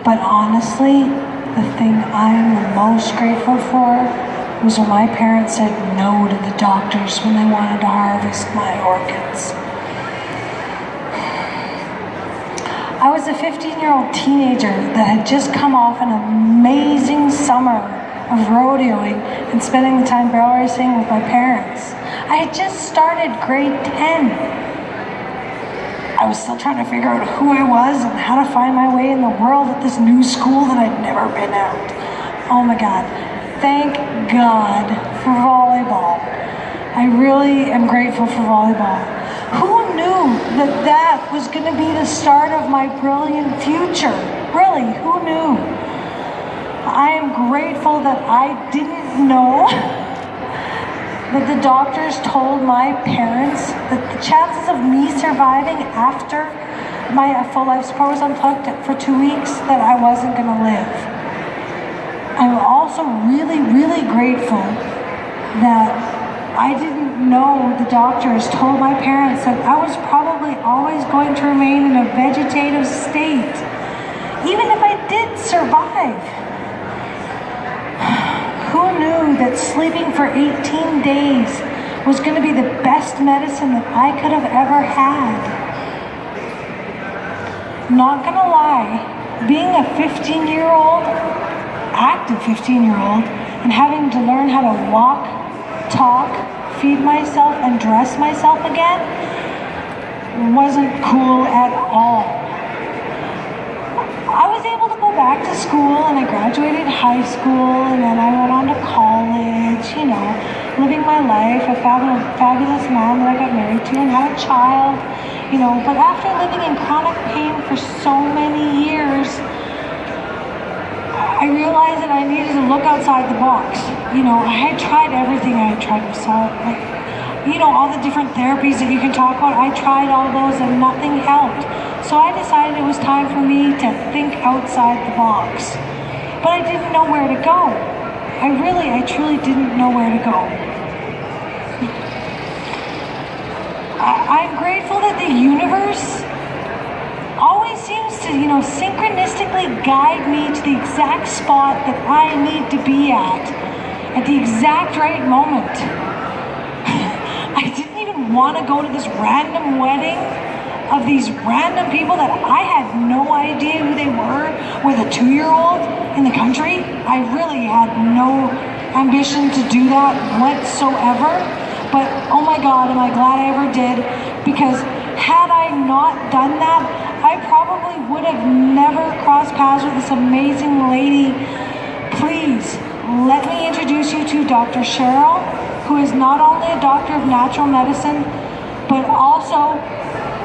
But honestly, the thing I'm the most grateful for was when my parents said no to the doctors when they wanted to harvest my organs. I was a 15-year-old teenager that had just come off an amazing summer of rodeoing and spending the time barrel racing with my parents. I had just started grade 10. I was still trying to figure out who I was and how to find my way in the world at this new school that I'd never been at. Oh my God. Thank God for volleyball. I really am grateful for volleyball. Who knew that that was going to be the start of my brilliant future? Really, who knew? I am grateful that I didn't know that the doctors told my parents that the chances of me surviving after my full life support was unplugged for 2 weeks, that I wasn't going to live. I'm also really, really grateful that I didn't know the doctors told my parents that I was probably always going to remain in a vegetative state, even if I did survive. Who knew that sleeping for 18 days was going to be the best medicine that I could have ever had? Not gonna lie, being a 15-year-old, active 15-year-old, and having to learn how to walk, talk, feed myself, and dress myself again wasn't cool at all. I was able to go back to school, and I graduated high school, and then I went on to college, living my life. I found a fabulous man that I got married to and had a child, but after living in chronic pain for so many years, I realized that I needed to look outside the box. I had tried everything. I had tried massage, all the different therapies that you can talk about. I tried all those and nothing helped. So I decided it was time for me to think outside the box. But I didn't know where to go. I truly didn't know where to go. I'm grateful that the universe always seems to, synchronistically guide me to the exact spot that I need to be at the exact right moment. I didn't even want to go to this random wedding of these random people that I had no idea who they were, with a 2-year-old in the country. I really had no ambition to do that whatsoever. But oh my God, am I glad I ever did, because had I not done that, I probably would have never crossed paths with this amazing lady. Please, let me introduce you to Dr. Sheryl, who is not only a doctor of natural medicine, but also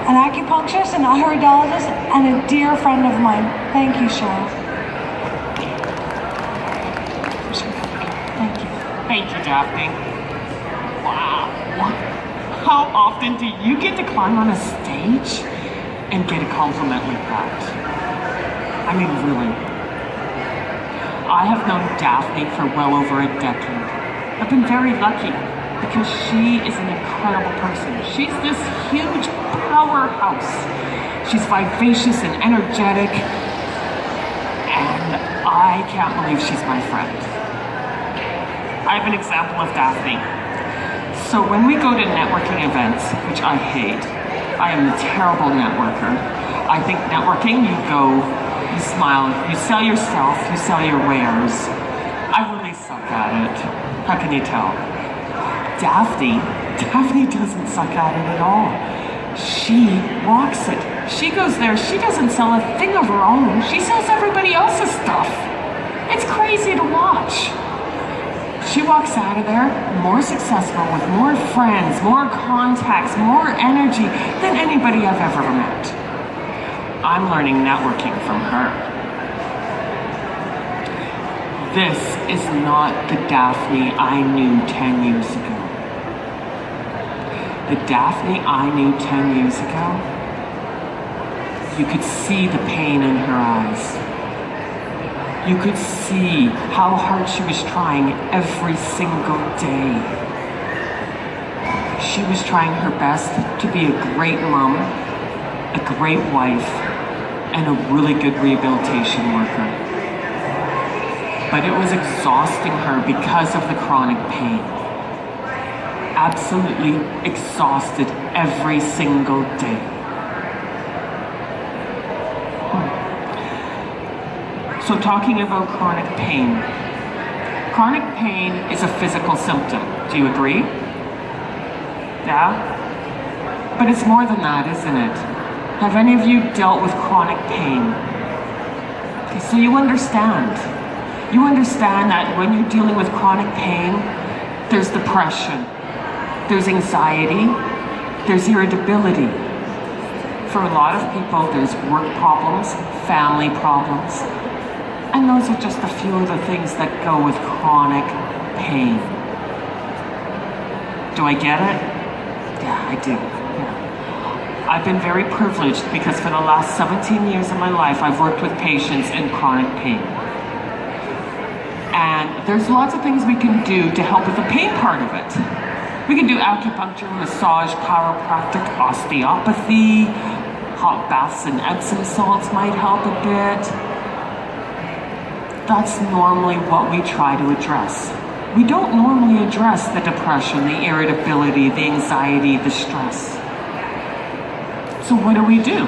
an acupuncturist, an iridologist, and a dear friend of mine. Thank you, Sheryl. Thank you. Thank you, Daphne. Wow. How often do you get to climb on a stage and get a compliment like that? I mean, really. I have known Daphne for well over a decade. I've been very lucky because she is an incredible person. She's this huge powerhouse. She's vivacious and energetic, and I can't believe she's my friend. I have an example of Daphne. So when we go to networking events, which I hate, I am a terrible networker. I think networking, you go, you smile, you sell yourself, you sell your wares. I really suck at it. How can you tell? Daphne doesn't suck at it at all. She rocks it. She goes there, she doesn't sell a thing of her own. She sells everybody else's stuff. It's crazy to watch. She walks out of there more successful, with more friends, more contacts, more energy than anybody I've ever met. I'm learning networking from her. This is not the Daphne I knew 10 years ago. The Daphne I knew 10 years ago, you could see the pain in her eyes. You could see how hard she was trying every single day. She was trying her best to be a great mom, a great wife, and a really good rehabilitation worker. But it was exhausting her because of the chronic pain. Absolutely exhausted every single day. So talking about chronic pain. Chronic pain is a physical symptom. Do you agree? Yeah? But it's more than that, isn't it? Have any of you dealt with chronic pain? Okay, so you understand. You understand that when you're dealing with chronic pain, there's depression, there's anxiety, there's irritability. For a lot of people, there's work problems, family problems, and those are just a few of the things that go with chronic pain. Do I get it? Yeah, I do. Yeah. I've been very privileged because for the last 17 years of my life, I've worked with patients in chronic pain. And there's lots of things we can do to help with the pain part of it. We can do acupuncture, massage, chiropractic, osteopathy, hot baths and Epsom salts might help a bit. That's normally what we try to address. We don't normally address the depression, the irritability, the anxiety, the stress. So what do?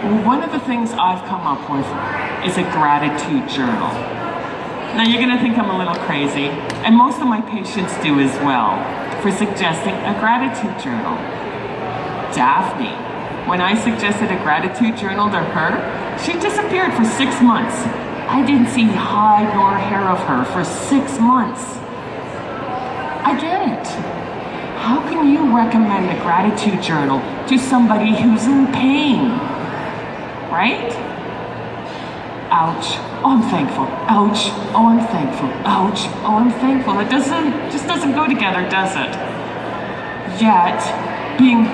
Well, one of the things I've come up with is a gratitude journal. Now you're gonna think I'm a little crazy, and most of my patients do as well, for suggesting a gratitude journal. Daphne, when I suggested a gratitude journal to her, she disappeared for 6 months. I didn't see hide nor hair of her for 6 months. I get it. How can you recommend a gratitude journal to somebody who's in pain? Right? Ouch. Oh, I'm thankful. Ouch. Oh, I'm thankful. Ouch. Oh, I'm thankful. It just doesn't go together, does it? Yet, being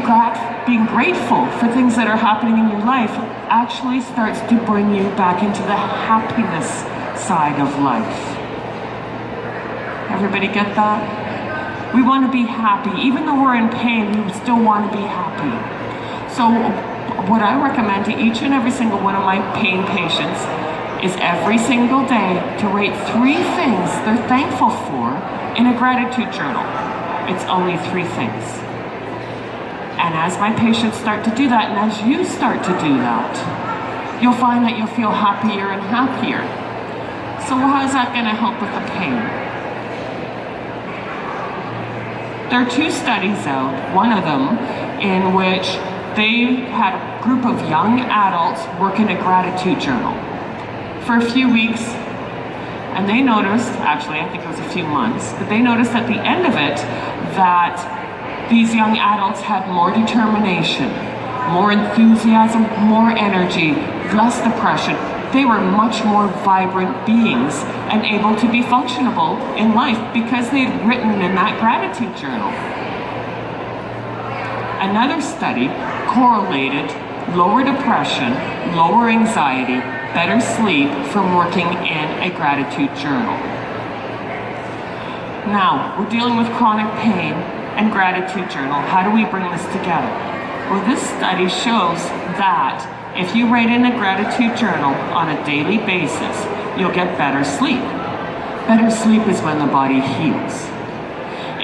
grateful for things that are happening in your life actually starts to bring you back into the happiness side of life. Everybody get that? We want to be happy. Even though we're in pain, we still want to be happy. So what I recommend to each and every single one of my pain patients is every single day to write 3 things they're thankful for in a gratitude journal. It's only 3 things. And as my patients start to do that, and as you start to do that, you'll find that you'll feel happier and happier. So how is that going to help with the pain? There are 2 studies out, one of them in which they had a group of young adults work in a gratitude journal for a few weeks, and they noticed, actually I think it was a few months, but they noticed at the end of it that these young adults had more determination, more enthusiasm, more energy, less depression. They were much more vibrant beings and able to be functionable in life because they had written in that gratitude journal. Another study correlated lower depression, lower anxiety, better sleep from working in a gratitude journal. Now, we're dealing with chronic pain and gratitude journal. How do we bring this together? Well, this study shows that if you write in a gratitude journal on a daily basis, you'll get better sleep. Better sleep is when the body heals.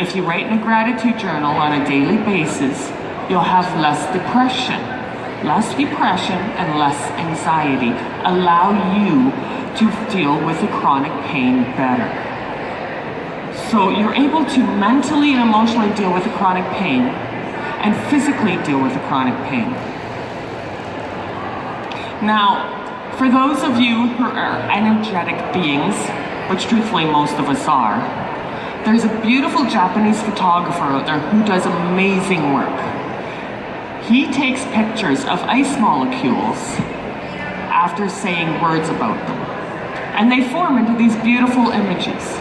If you write in a gratitude journal on a daily basis, you'll have less depression. Less depression and less anxiety allow you to deal with the chronic pain better. So you're able to mentally and emotionally deal with the chronic pain and physically deal with the chronic pain. Now, for those of you who are energetic beings, which truthfully most of us are, there's a beautiful Japanese photographer out there who does amazing work. He takes pictures of ice molecules after saying words about them, and they form into these beautiful images.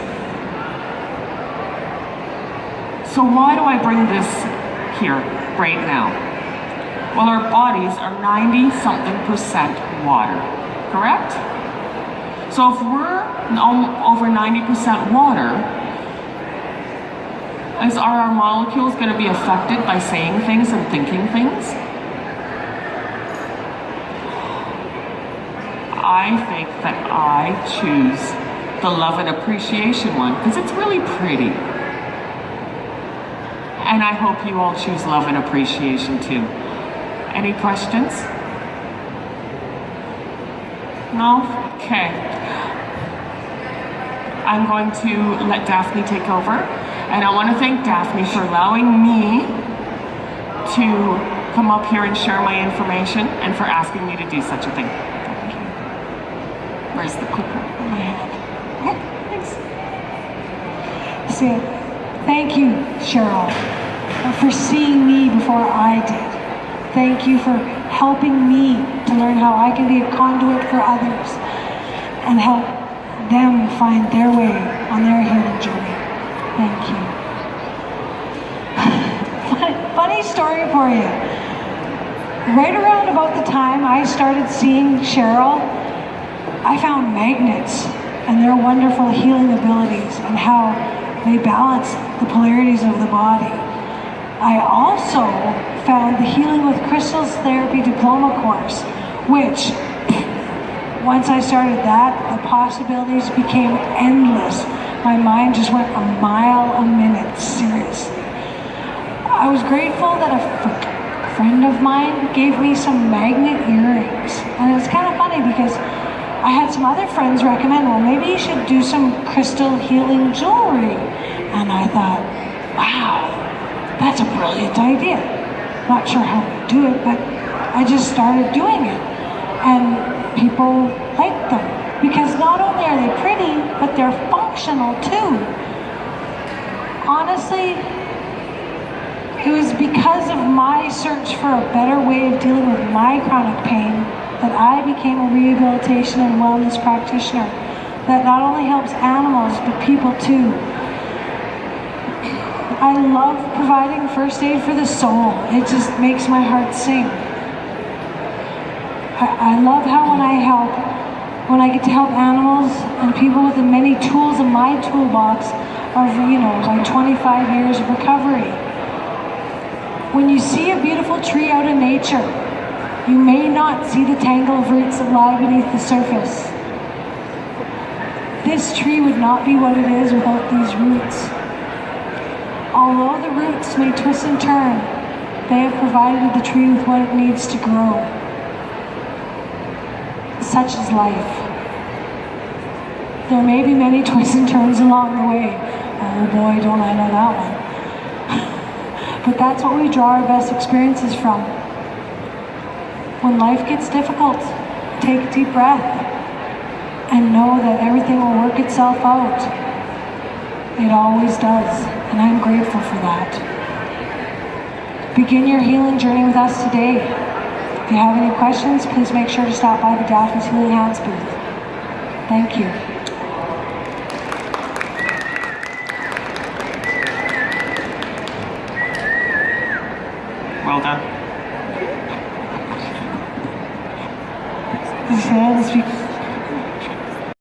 So why do I bring this here right now? Well, our bodies are 90-something% water, correct? So if we're over 90% water, are our molecules going to be affected by saying things and thinking things? I think that I choose the love and appreciation one because it's really pretty. And I hope you all choose love and appreciation too. Any questions? No? Okay. I'm going to let Daphne take over. And I want to thank Daphne for allowing me to come up here and share my information and for asking me to do such a thing. Thank you. Where's the clicker in my hand? Oh, thanks. So, thank you, Sheryl, for seeing me before I did. Thank you for helping me to learn how I can be a conduit for others and help them find their way on their healing journey. Thank you. Funny story for you. Right around about the time I started seeing Sheryl, I found magnets and their wonderful healing abilities and how they balance the polarities of the body. I also found the Healing with Crystals Therapy Diploma course, which, once I started that, the possibilities became endless. My mind just went a mile a minute, seriously. I was grateful that a friend of mine gave me some magnet earrings. And it's kind of funny because I had some other friends recommend, well, maybe you should do some crystal healing jewelry. And I thought, wow, that's a brilliant idea. Not sure how to do it, but I just started doing it. And people liked them because not only are they pretty, but they're functional too. Honestly, it was because of my search for a better way of dealing with my chronic pain that I became a rehabilitation and wellness practitioner that not only helps animals, but people too. I love providing first aid for the soul. It just makes my heart sing. I love how when I get to help animals and people with the many tools in my toolbox of, my 25 years of recovery. When you see a beautiful tree out in nature, you may not see the tangle of roots that lie beneath the surface. This tree would not be what it is without these roots. Although the roots may twist and turn, they have provided the tree with what it needs to grow. Such is life. There may be many twists and turns along the way. Oh boy, don't I know that one. But that's what we draw our best experiences from. When life gets difficult, take a deep breath and know that everything will work itself out. It always does, and I'm grateful for that. Begin your healing journey with us today. If you have any questions, please make sure to stop by the Daphne's Healing Hands booth. Thank you. Well done. This is